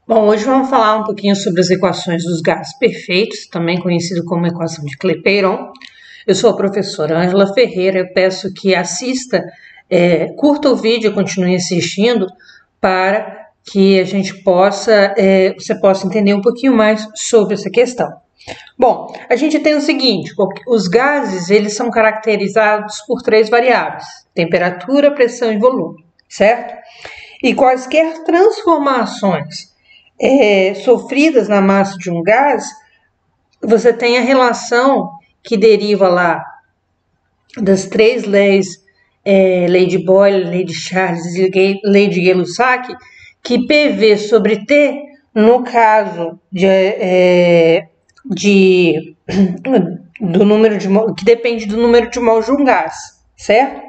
Bom, hoje vamos falar um pouquinho sobre as equações dos gases perfeitos, também conhecido como equação de Clapeyron. Eu sou a professora Ângela Ferreira, eu peço que assista, curta o vídeo e continue assistindo para que a gente você possa entender um pouquinho mais sobre essa questão. Bom, a gente tem o seguinte, os gases eles são caracterizados por três variáveis, temperatura, pressão e volume, certo? E quaisquer transformações sofridas na massa de um gás, você tem a relação que deriva lá das três leis, lei de Boyle, lei de Charles e lei de Gay-Lussac, que PV sobre T, no caso do número de mol, que depende do número de mols de um gás, certo?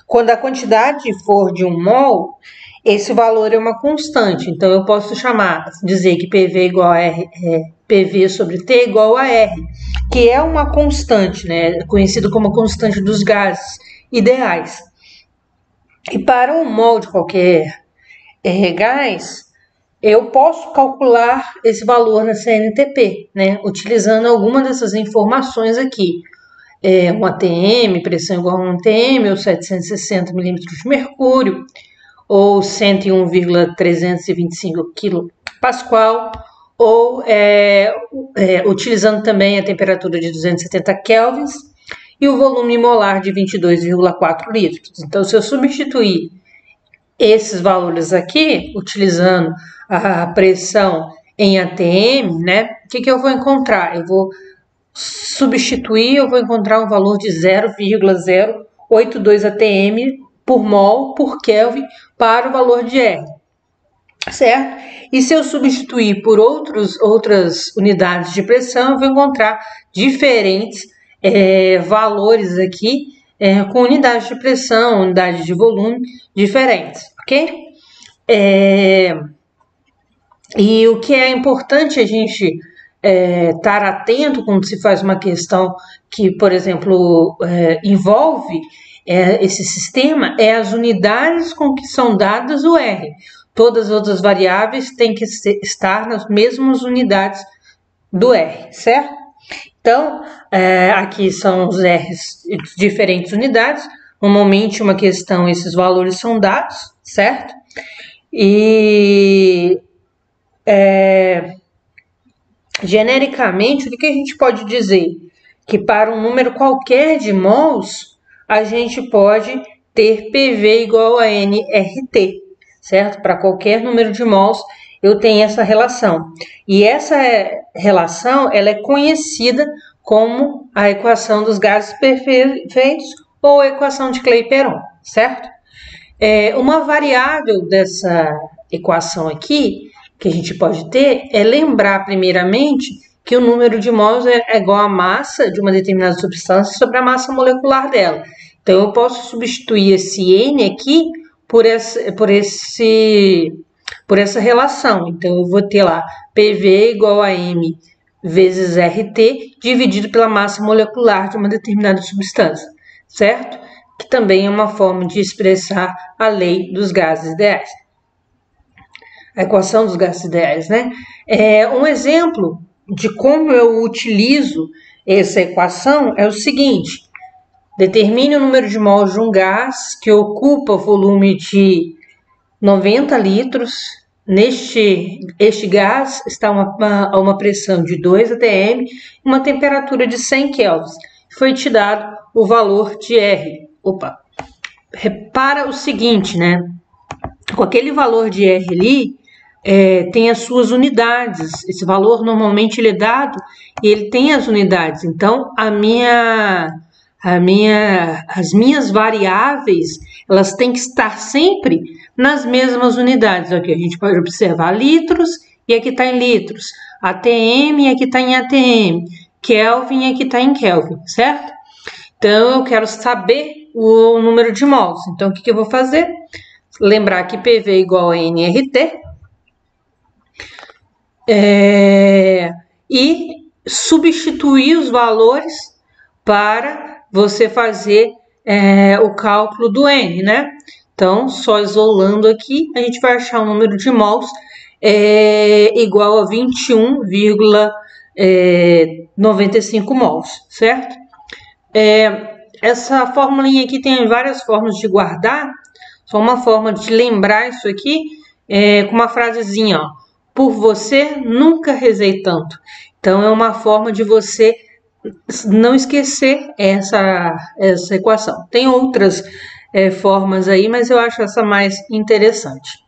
Quando a quantidade for de 1 mol, esse valor é uma constante, então eu posso dizer que PV igual a R, PV sobre T igual a R, que é uma constante, né, conhecido como constante dos gases ideais. E para 1 mol de qualquer gás, eu posso calcular esse valor na CNTP, né, utilizando alguma dessas informações aqui. Um ATM, pressão igual a 1 ATM, ou 760 milímetros de mercúrio, ou 101,325 kPa, ou utilizando também a temperatura de 270 kelvins e o volume molar de 22,4 litros. Então, se eu substituir esses valores aqui, utilizando a pressão em ATM, né, o que eu vou encontrar? Eu vou encontrar um valor de 0,082 ATM por mol por Kelvin para o valor de R, certo? E se eu substituir por outras unidades de pressão, eu vou encontrar diferentes valores aqui com unidades de pressão, unidades de volume diferentes, ok? E o que é importante a gente estar atento quando se faz uma questão que, por exemplo, envolve esse sistema é as unidades com que são dadas o R. Todas as outras variáveis têm que estar nas mesmas unidades do R, certo? Então, aqui são os R's de diferentes unidades. Normalmente, uma questão, esses valores são dados, certo? E genericamente, o que a gente pode dizer? Que para um número qualquer de mols, a gente pode ter PV igual a nRT, certo? Para qualquer número de mols, eu tenho essa relação. E essa relação ela é conhecida como a equação dos gases perfeitos ou a equação de Clapeyron, certo? Uma variável dessa equação aqui que a gente pode ter é lembrar primeiramente que o número de mols é igual à massa de uma determinada substância sobre a massa molecular dela. Então, eu posso substituir esse N aqui por essa relação. Então, eu vou ter lá PV igual a M vezes RT dividido pela massa molecular de uma determinada substância, certo? Que também é uma forma de expressar a lei dos gases ideais. A equação dos gases ideais, né? Um exemplo de como eu utilizo essa equação é o seguinte: determine o número de mols de um gás que ocupa volume de 90 litros. Este gás está a uma pressão de 2 atm, uma temperatura de 100 kelvins. Foi te dado o valor de R. Repara o seguinte, né? Com aquele valor de R ali, tem as suas unidades. Esse valor normalmente ele é dado e ele tem as unidades. Então, as minhas variáveis, elas têm que estar sempre nas mesmas unidades. Aqui a gente pode observar litros e aqui está em litros, ATM e aqui está em ATM, Kelvin e aqui está em Kelvin, certo? Então, eu quero saber o número de mols. Então, o que eu vou fazer? Lembrar que PV igual a nRT. E substituir os valores para você fazer o cálculo do N, né? Então, só isolando aqui, a gente vai achar o número de mols é igual a 21,95 mols, certo? Essa formulinha aqui tem várias formas de guardar, só uma forma de lembrar isso aqui, com uma frasezinha, ó, por você nunca rezei tanto. Então, é uma forma de você não esquecer essa equação. Tem outras formas aí, mas eu acho essa mais interessante.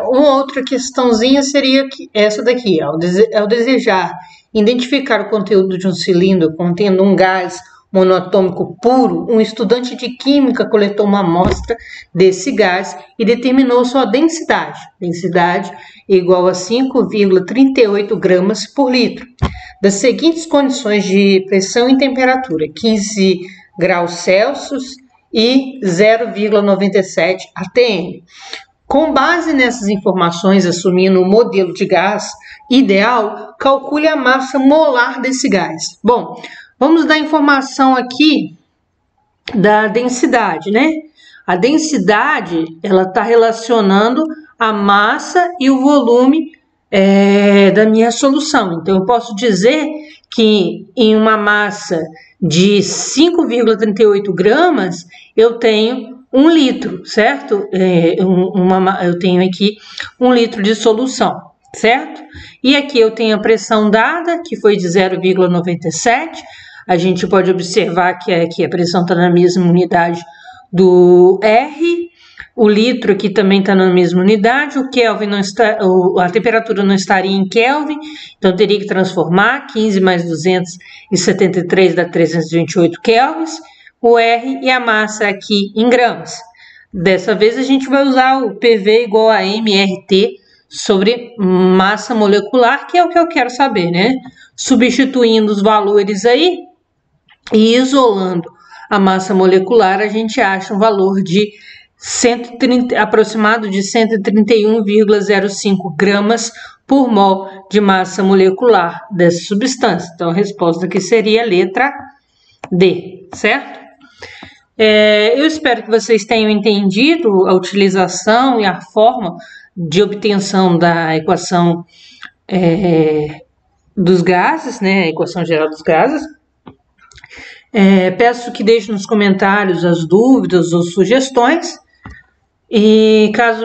Uma outra questãozinha seria essa daqui, ó, ao desejar identificar o conteúdo de um cilindro contendo um gás monatômico puro, um estudante de química coletou uma amostra desse gás e determinou sua densidade. Densidade igual a 5,38 gramas por litro. Das seguintes condições de pressão e temperatura, 15 graus Celsius e 0,97 atm. Com base nessas informações, assumindo o modelo de gás ideal, calcule a massa molar desse gás. Bom, vamos dar informação aqui da densidade, né? A densidade, ela está relacionando a massa e o volume da minha solução. Então, eu posso dizer que em uma massa de 5,38 gramas, eu tenho 1 litro, certo? Eu tenho aqui 1 litro de solução, certo? E aqui eu tenho a pressão dada, que foi de 0,97. A gente pode observar que aqui a pressão está na mesma unidade do R. O litro aqui também está na mesma unidade. O Kelvin não está, a temperatura não estaria em Kelvin, então eu teria que transformar. 15 mais 273 dá 328 kelvins. O R e a massa aqui em gramas. Dessa vez a gente vai usar o PV igual a MRT sobre massa molecular, que é o que eu quero saber, né? Substituindo os valores aí e isolando a massa molecular, a gente acha um valor de aproximado de 131,05 gramas por mol de massa molecular dessa substância. Então, a resposta aqui seria a letra D, certo? Eu espero que vocês tenham entendido a utilização e a forma de obtenção da equação dos gases, né? A equação geral dos gases. Peço que deixem nos comentários as dúvidas ou sugestões. E caso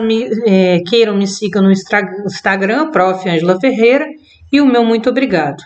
queiram, me sigam no Instagram, Prof. Ângela Ferreira. E o meu muito obrigado.